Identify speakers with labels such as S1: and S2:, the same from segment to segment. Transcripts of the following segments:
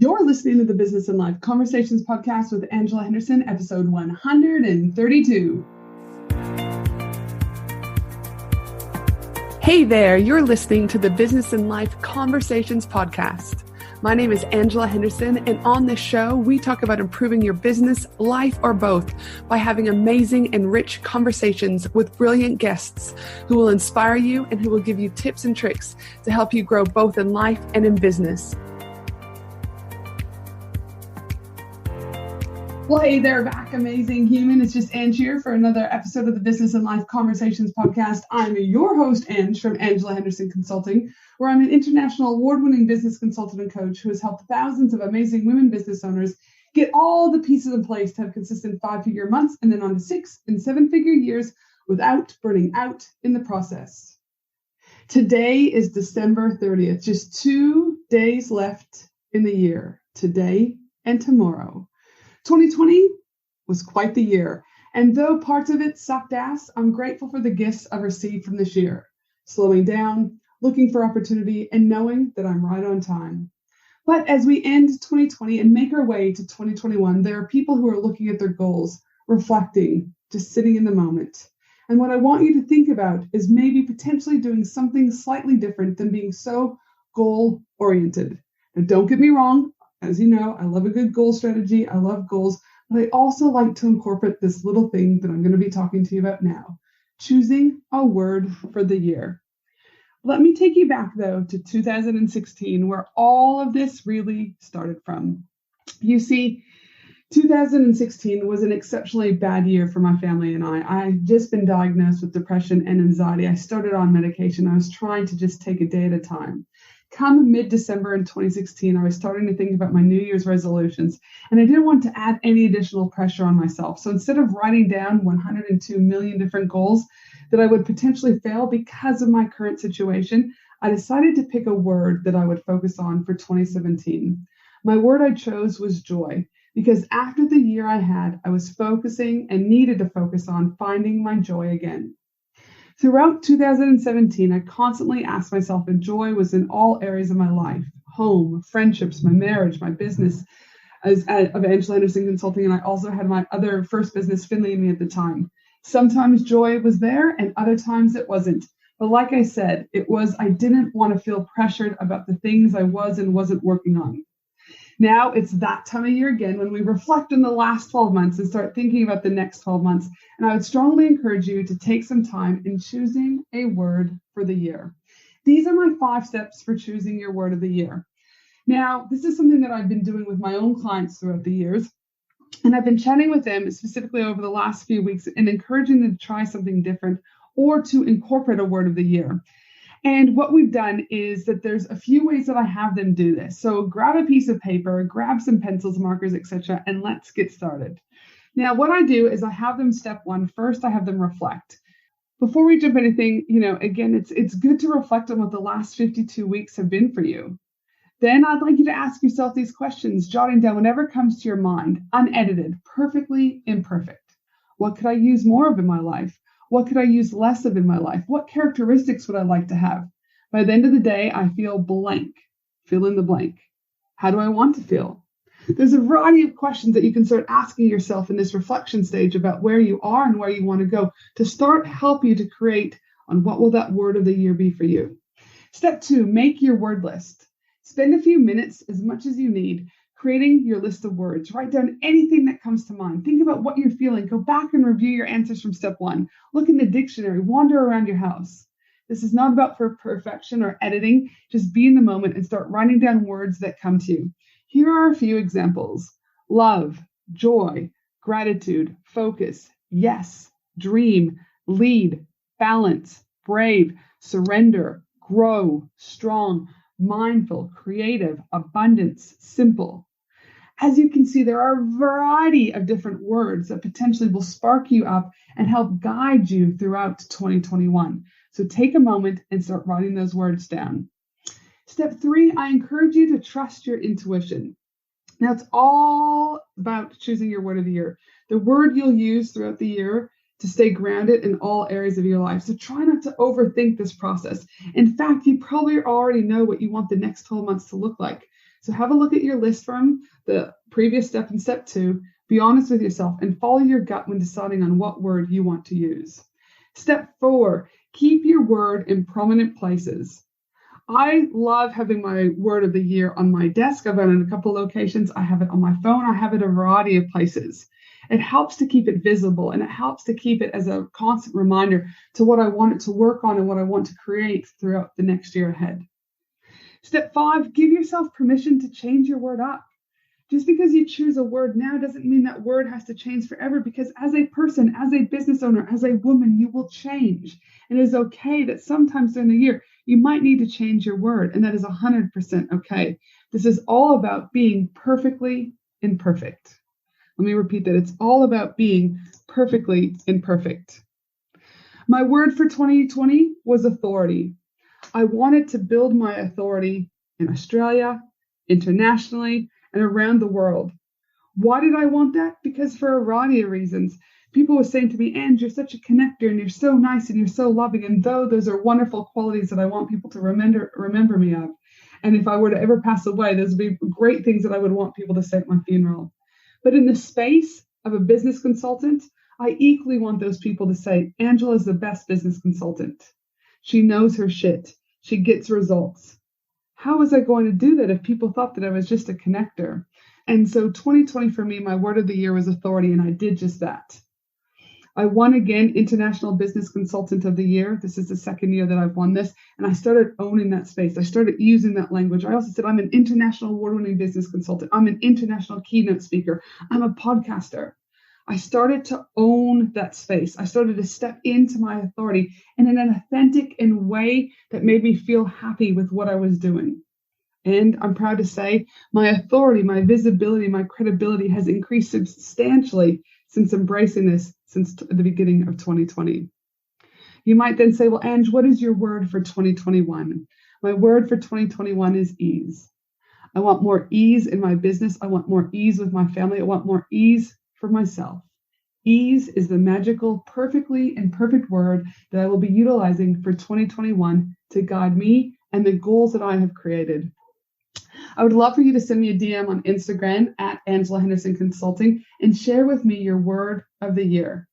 S1: You're listening to the Business and Life Conversations podcast with Angela Henderson, episode 132. Hey there, you're listening to the Business and Life Conversations podcast. My name is Angela Henderson, and on this show, we talk about improving your business, life, or both by having amazing and rich conversations with brilliant guests who will inspire you and who will give you tips and tricks to help you grow both in life and in business. Well, hey there, back, amazing human. It's just Ange here for another episode of the Business and Life Conversations podcast. I'm your host, Ange, from Angela Henderson Consulting, where I'm an international award-winning business consultant and coach who has helped thousands of amazing women business owners get all the pieces in place to have consistent 5-figure months and then on to 6- and 7-figure years without burning out in the process. Today is December 30th, just 2 days left in the year, today and tomorrow. 2020 was quite the year, and though parts of it sucked ass, I'm grateful for the gifts I've received from this year. Slowing down, looking for opportunity, and knowing that I'm right on time. But as we end 2020 and make our way to 2021, there are people who are looking at their goals, reflecting, just sitting in the moment. And what I want you to think about is maybe potentially doing something slightly different than being so goal-oriented. Now, don't get me wrong. As you know, I love a good goal strategy. I love goals, but I also like to incorporate this little thing that I'm going to be talking to you about now, choosing a word for the year. Let me take you back, though, to 2016, where all of this really started from. You see, 2016 was an exceptionally bad year for my family and I. I had just been diagnosed with depression and anxiety. I started on medication. I was trying to just take a day at a time. Come mid-December in 2016, I was starting to think about my New Year's resolutions, and I didn't want to add any additional pressure on myself. So instead of writing down 102 million different goals that I would potentially fail because of my current situation, I decided to pick a word that I would focus on for 2017. My word I chose was joy, because after the year I had, I was focusing and needed to focus on finding my joy again. Throughout 2017, I constantly asked myself if joy was in all areas of my life, home, friendships, my marriage, my business of Angela Henderson Consulting, and I also had my other first business, Finley and Me, at the time. Sometimes joy was there and other times it wasn't. But like I said, I didn't want to feel pressured about the things I was and wasn't working on. Now it's that time of year again when we reflect on the last 12 months and start thinking about the next 12 months. And I would strongly encourage you to take some time in choosing a word for the year. These are my 5 steps for choosing your word of the year. Now, this is something that I've been doing with my own clients throughout the years. And I've been chatting with them specifically over the last few weeks and encouraging them to try something different or to incorporate a word of the year. And what we've done is that there's a few ways that I have them do this. So grab a piece of paper, grab some pencils, markers, etc., and let's get started. Now, what I do is I have them step 1. First, I have them reflect. Before we jump anything, again, it's good to reflect on what the last 52 weeks have been for you. Then I'd like you to ask yourself these questions, jotting down whatever comes to your mind, unedited, perfectly imperfect. What could I use more of in my life? What could I use less of in my life? What characteristics would I like to have? By the end of the day, I feel blank. Fill in the blank. How do I want to feel? There's a variety of questions that you can start asking yourself in this reflection stage about where you are and where you want to go to start help you to create on what will that word of the year be for you. Step 2, make your word list. Spend a few minutes, as much as you need, creating your list of words. Write down anything that comes to mind. Think about what you're feeling. Go back and review your answers from step 1. Look in the dictionary. Wander around your house. This is not about perfection or editing. Just be in the moment and start writing down words that come to you. Here are a few examples. Love, joy, gratitude, focus, yes, dream, lead, balance, brave, surrender, grow, strong, mindful, creative, abundance, simple. As you can see, there are a variety of different words that potentially will spark you up and help guide you throughout 2021. So take a moment and start writing those words down. Step 3, I encourage you to trust your intuition. Now, it's all about choosing your word of the year. The word you'll use throughout the year to stay grounded in all areas of your life. So try not to overthink this process. In fact, you probably already know what you want the next 12 months to look like. So have a look at your list from the previous step and step 2. Be honest with yourself and follow your gut when deciding on what word you want to use. Step 4, keep your word in prominent places. I love having my word of the year on my desk. I've got it in a couple locations. I have it on my phone. I have it in a variety of places. It helps to keep it visible, and it helps to keep it as a constant reminder to what I want it to work on and what I want to create throughout the next year ahead. Step 5, give yourself permission to change your word up. Just because you choose a word now doesn't mean that word has to change forever, because as a person, as a business owner, as a woman, you will change. And it is okay that sometimes during the year, you might need to change your word, and that is 100% okay. This is all about being perfectly imperfect. Let me repeat that. It's all about being perfectly imperfect. My word for 2020 was authority. I wanted to build my authority in Australia, internationally, and around the world. Why did I want that? Because for a variety of reasons. People were saying to me, "And you're such a connector, and you're so nice, and you're so loving." And though those are wonderful qualities that I want people to remember me of, and if I were to ever pass away, those would be great things that I would want people to say at my funeral. But in the space of a business consultant, I equally want those people to say, "Angela is the best business consultant. She knows her shit. She gets results." How was I going to do that if people thought that I was just a connector? And so 2020 for me, my word of the year was authority, and I did just that. I won again International Business Consultant of the Year. This is the second year that I've won this, and I started owning that space. I started using that language. I also said I'm an international award-winning business consultant. I'm an international keynote speaker. I'm a podcaster. I started to own that space. I started to step into my authority in an authentic and way that made me feel happy with what I was doing. And I'm proud to say my authority, my visibility, my credibility has increased substantially since embracing this since the beginning of 2020. You might then say, "Well, Ange, what is your word for 2021? My word for 2021 is ease. I want more ease in my business. I want more ease with my family. I want more ease for myself. Ease is the magical, perfectly imperfect word that I will be utilizing for 2021 to guide me and the goals that I have created. I would love for you to send me a DM on Instagram at Angela Henderson Consulting and share with me your word of the year.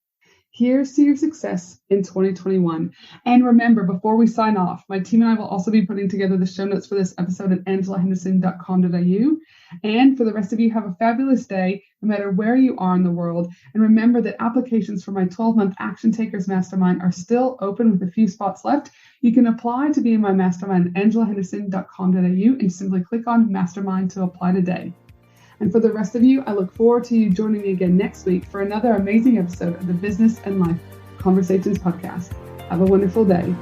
S1: Here's to your success in 2021. And remember, before we sign off, my team and I will also be putting together the show notes for this episode at angelahenderson.com.au. And for the rest of you, have a fabulous day, no matter where you are in the world. And remember that applications for my 12-month Action Takers Mastermind are still open with a few spots left. You can apply to be in my mastermind at angelahenderson.com.au and simply click on Mastermind to apply today. And for the rest of you, I look forward to you joining me again next week for another amazing episode of the Business and Life Conversations podcast. Have a wonderful day.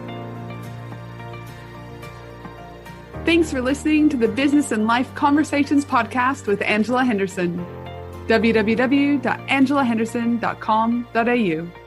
S1: Thanks for listening to the Business and Life Conversations podcast with Angela Henderson. www.angelahenderson.com.au